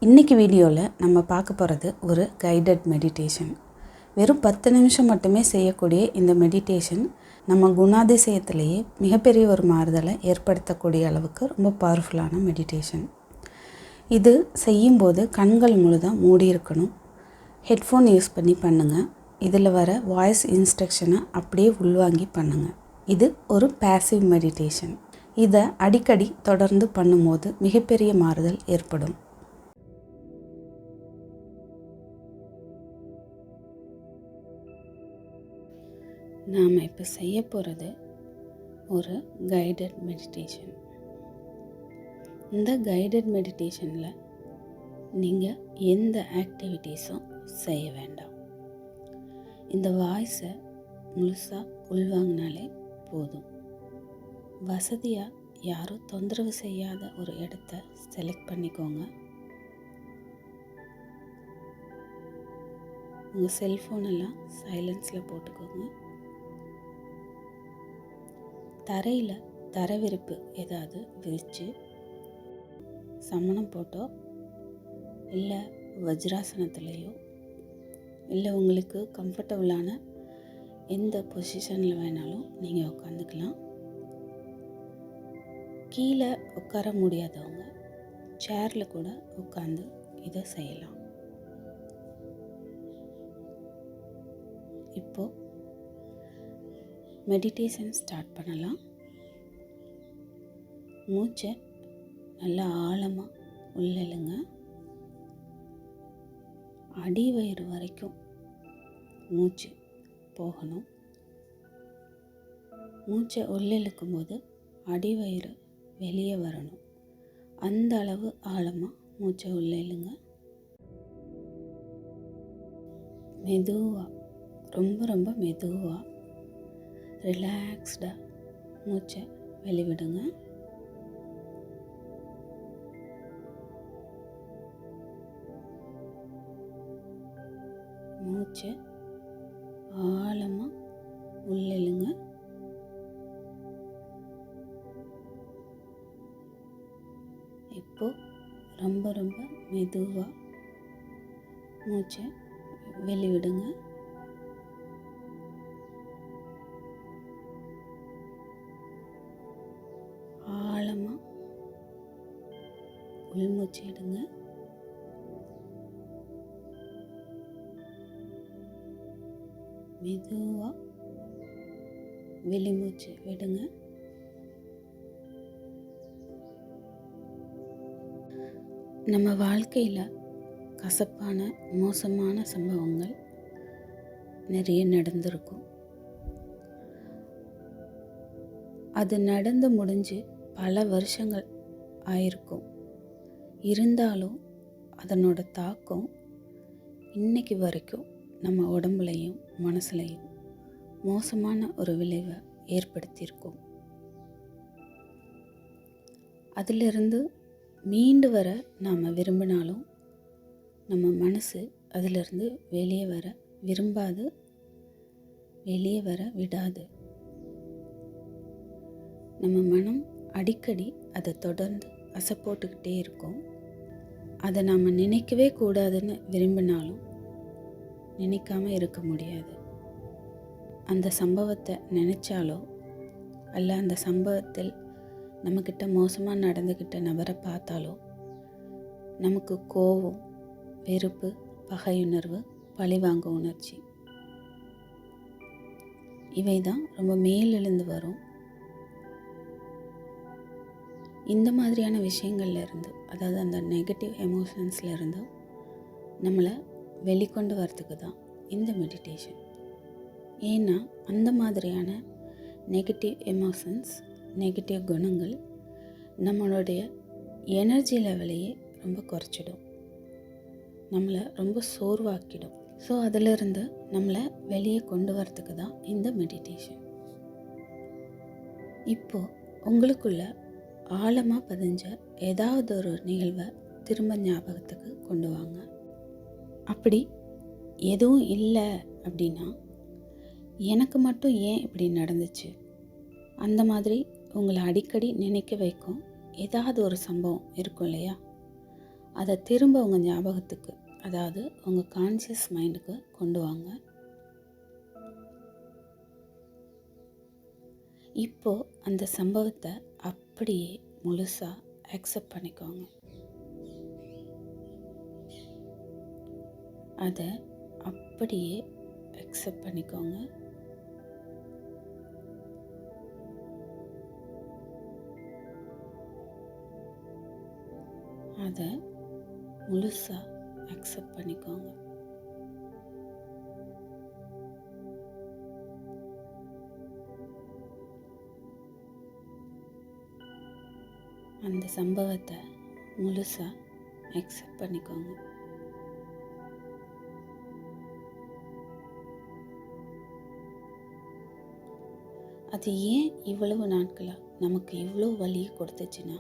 இன்றைக்கி வீடியோவில் நம்ம பார்க்க போகிறது ஒரு கைடட் மெடிடேஷன். வெறும் 10 நிமிஷம் மட்டுமே செய்யக்கூடிய இந்த மெடிடேஷன் நம்ம குணாதிசயத்திலேயே மிகப்பெரிய ஒரு மாறுதலை ஏற்படுத்தக்கூடிய அளவுக்கு ரொம்ப பவர்ஃபுல்லான மெடிடேஷன். இது செய்யும்போது கண்கள் முழுதாக மூடி இருக்கணும். ஹெட்ஃபோன் யூஸ் பண்ணி பண்ணுங்கள். இதில் வர வாய்ஸ் இன்ஸ்ட்ரக்ஷனை அப்படியே உள்வாங்கி பண்ணுங்கள். இது ஒரு பேசிவ் மெடிடேஷன். இதை அடிக்கடி தொடர்ந்து பண்ணும்போது மிகப்பெரிய மாறுதல் ஏற்படும். நாம் இப்போ செய்ய போகிறது ஒரு கைடட் மெடிடேஷன். இந்த கைடட் மெடிடேஷனில் நீங்கள் எந்த ஆக்டிவிட்டீஸும் செய்ய வேண்டாம். இந்த வாய்ஸை முழுசாக உள்வாங்கினாலே போதும். வசதியாக யாரும் தொந்தரவு செய்யாத ஒரு இடத்த செலக்ட் பண்ணிக்கோங்க. உங்கள் செல்ஃபோனெல்லாம் சைலன்ஸில் போட்டுக்கோங்க. தரையில் தரைவிரிப்பு ஏதாவது விரித்து சமணம் போட்டோ இல்லை வஜ்ராசனத்துலேயோ இல்லை உங்களுக்கு கம்ஃபர்டபுளான எந்த பொசிஷனில் வேணாலும் நீங்கள் உட்காந்துக்கலாம். கீழே உட்கார முடியாதவங்க சேரில் கூட உட்காந்து இதை செய்யலாம். இப்போது மெடிடேஷன் ஸ்டார்ட் பண்ணலாம். மூச்சை நல்லா ஆழமாக உள்ளெழுங்க. அடி வயிறு வரைக்கும் மூச்சு போகணும். மூச்சை உள்ளிழுக்கும் போது அடிவயிறு வெளியே வரணும். அந்த அளவு ஆழமாக மூச்சை உள்ளிழுங்க. மெதுவாக, ரொம்ப மெதுவாக ரிலாக்ஸ்டாக மூச்சை வெளிவிடுங்க. மூச்சை ஆழமாக உள்ளிழுங்க. இப்போ ரொம்ப மெதுவாக மூச்சை வெளிவிடுங்க. ஆழமாக உள்மூச்சு எடுங்க. மெதுவாக வெளிமூச்சு விடுங்க. நம்ம வாழ்க்கையில் கசப்பான மோசமான சம்பவங்கள் நிறைய நடந்திருக்கும். அது நடந்து முடிஞ்சு பல வருஷங்கள் ஆயிருக்கும். இருந்தாலும் அதனோட தாக்கம் இன்னைக்கு வரைக்கும் நம்ம உடம்புலையும் மனசுலையும் மோசமான ஒரு விளைவை ஏற்படுத்தியிருக்கோம். அதிலிருந்து மீண்டு வர நாம் விரும்பினாலும் நம்ம மனசு அதிலிருந்து வெளியே வர விரும்பாது, வெளியே வர விடாது. நம்ம மனம் அடிக்கடி அதை தொடர்ந்து அசை போட்டுக்கிட்டே இருக்கும். அதை நாம் நினைக்கவே கூடாதுன்னு விரும்பினாலும் நினைக்காம இருக்க முடியாது. அந்த சம்பவத்தை நினச்சாலோ அல்ல அந்த சம்பவத்தில் நம்மக்கிட்ட மோசமாக நடந்துக்கிட்ட நபரை பார்த்தாலோ நமக்கு கோபம், வெறுப்பு, பகையுணர்வு, பழிவாங்க உணர்ச்சி இவை தான் ரொம்ப மேலெழுந்து வரும். இந்த மாதிரியான விஷயங்கள்ல இருந்து, அதாவது அந்த நெகட்டிவ் எமோஷன்ஸில் இருந்து நம்மளை வெளிக்கொண்டு வரத்துக்கு தான் இந்த மெடிடேஷன். ஏன்னா அந்த மாதிரியான நெகட்டிவ் எமோஷன்ஸ், நெகட்டிவ் குணங்கள் நம்மளுடைய எனர்ஜி லெவலையே ரொம்ப குறைச்சிடும், நம்மளை ரொம்ப சோர்வாக்கிடும். ஸோ அதிலிருந்து நம்மளை வெளியே கொண்டு வரத்துக்கு தான் இந்த மெடிடேஷன். இப்போது உங்களுக்குள்ள ஆழமாக பதிஞ்ச ஏதாவது ஒரு நிகழ்வை திரும்ப ஞாபகத்துக்கு கொண்டு வாங்க. அப்படி எதுவும் இல்லை அப்படின்னா, எனக்கு மட்டும் ஏன் இப்படி நடந்துச்சு, அந்த மாதிரி உங்களை அடிக்கடி நினைக்க வைக்கும் ஏதாவது ஒரு சம்பவம் இருக்கும் இல்லையா, அதை திரும்ப உங்கள் ஞாபகத்துக்கு, அதாவது உங்கள் கான்ஷியஸ் மைண்டுக்கு கொண்டு வாங்க. இப்போது அந்த சம்பவத்தை அப்படியே முழுசாக அக்செப்ட் பண்ணிக்கோங்க. அதை அப்படியே அக்செப்ட் பண்ணிக்கோங்க. அதை முழுசாக அக்செப்ட் பண்ணிக்கோங்க. அந்த சம்பவத்தை முழுசாக அக்செப்ட் பண்ணிக்கோங்க. அது ஏன் இவ்வளவு நாட்களாக நமக்கு இவ்வளோ வலியை கொடுத்துச்சுன்னா,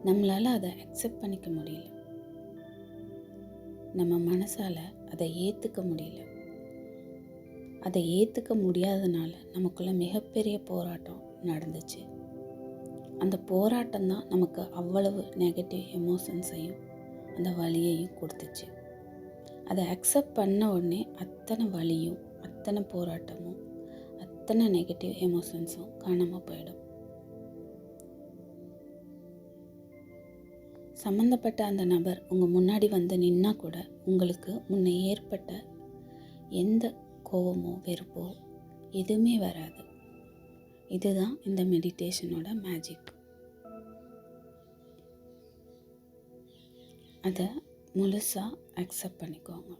நம்மளால் அதை அக்செப்ட் பண்ணிக்க முடியல. நம்ம மனசால் அதை ஏற்றுக்க முடியல. அதை ஏற்றுக்க முடியாதனால நமக்குள்ள மிகப்பெரிய போராட்டம் நடந்துச்சு. அந்த போராட்டம் தான் நமக்கு அவ்வளவு நெகட்டிவ் எமோஷன்ஸையும் அந்த வலியையும் கொடுத்துச்சு. அதை அக்செப்ட் பண்ண உடனே அத்தனை வலியும், அத்தனை போராட்டமும், அத்தனை நெகட்டிவ் எமோஷன்ஸும் காணாமல் போயிடும். சம்மந்தப்பட்ட அந்த நபர் உங்கள் முன்னாடி வந்து நின்னா கூட உங்களுக்கு முன்ன ஏற்பட்ட எந்த கோபமோ வெறுப்போ எதுவுமே வராது. இதுதான் இந்த மெடிடேஷனோட மேஜிக். அதை முழுசாக அக்செப்ட் பண்ணிக்கோங்க.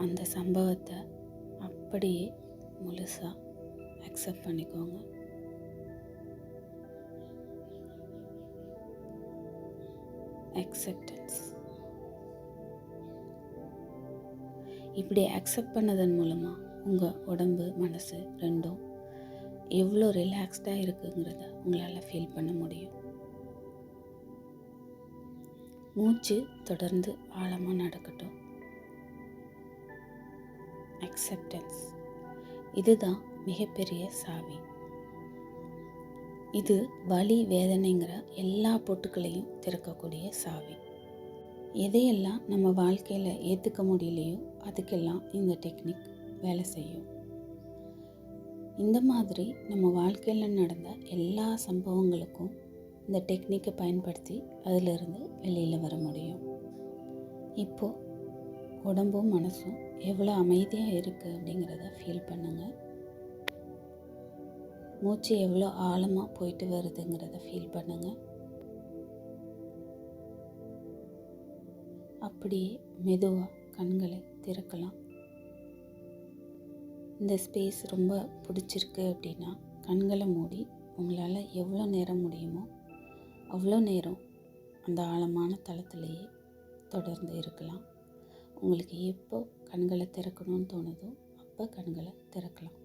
அந்த சம்பவத்தை அப்படியே முழுசாக அக்செப்ட் பண்ணிக்கோங்க. அக்செப்டன்ஸ். இப்படி அக்செப்ட் பண்ணதன் மூலமாக உங்கள் உடம்பு மனசு ரெண்டும் எவ்வளோ ரிலாக்ஸ்டாக இருக்குங்கிறத உங்களால் ஃபீல் பண்ண முடியும். மூச்சு தொடர்ந்து ஆழமாக நடக்கட்டும். அக்செப்டன்ஸ், இதுதான் மிகப்பெரிய சாவி. இது வலி வேதனைங்கிற எல்லா பொட்டுக்களையும் திறக்கக்கூடிய சாவி. எதையெல்லாம் நம்ம வாழ்க்கையில் ஏற்றுக்க முடியலையோ அதுக்கெல்லாம் இந்த டெக்னிக் வேலை செய்யும். இந்த மாதிரி நம்ம வாழ்க்கையில் நடந்த எல்லா சம்பவங்களுக்கும் இந்த டெக்னிக்கை பயன்படுத்தி அதிலிருந்து வெளியில் வர முடியும். இப்போது உடம்பும் மனசும் எவ்வளோ அமைதியாக இருக்குது அப்படிங்கிறத ஃபீல் பண்ணுங்கள். மூச்சு எவ்வளோ ஆழமாக போயிட்டு வருதுங்கிறத ஃபீல் பண்ணுங்கள். அப்படியே மெதுவாக கண்களை திறக்கலாம். இந்த ஸ்பேஸ் ரொம்ப பிடிச்சிருக்கு அப்படின்னா கண்களை மூடி உங்களால் எவ்வளோ நேரம் முடியுமோ அவ்வளோ நேரம் அந்த ஆழமான தளத்திலேயே தொடர்ந்து இருக்கலாம். உங்களுக்கு எப்போ கண்களை திறக்கணும்னு தோணுதோ அப்போ கண்களை திறக்கலாம்.